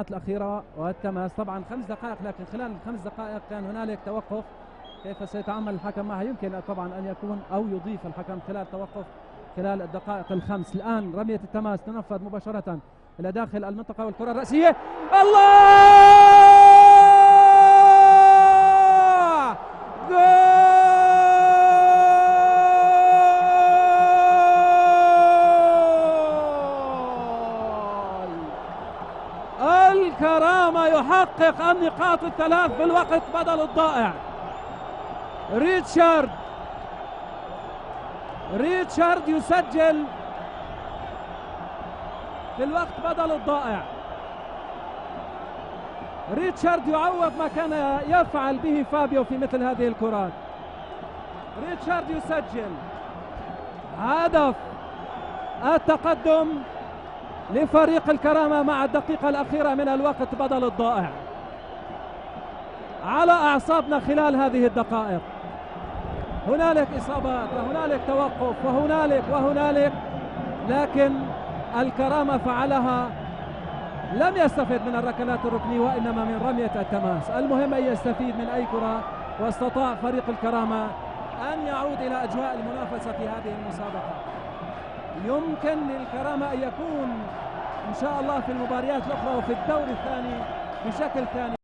الأخيرة والتماس. طبعا 5 دقائق، لكن خلال ال5 دقائق كان هنالك توقف. كيف سيتعامل الحكم معها؟ يمكن طبعا أن يكون أو يضيف الحكم خلال توقف خلال الدقائق ال5. الآن رمية التماس تنفذ مباشرة إلى داخل المنطقة والكرة الرأسية. الله! جول! الكرامة يحقق النقاط ال3 في الوقت بدل الضائع. ريتشارد يسجل في الوقت بدل الضائع. ريتشارد يعوض ما كان يفعل به فابيو في مثل هذه الكرات. ريتشارد يسجل هدف التقدم لفريق الكرامة مع الدقيقة الأخيرة من الوقت بدل الضائع. على أعصابنا خلال هذه الدقائق. هنالك إصابات وهنالك توقف وهنالك، لكن الكرامة فعلها. لم يستفد من الركلات الركنية وإنما من رمية التماس. المهم أن يستفيد من أي كرة، واستطاع فريق الكرامة أن يعود إلى أجواء المنافسة في هذه المسابقة. يمكن للكرامة أن يكون إن شاء الله في المباريات الأخرى وفي الدور الثاني بشكل ثاني.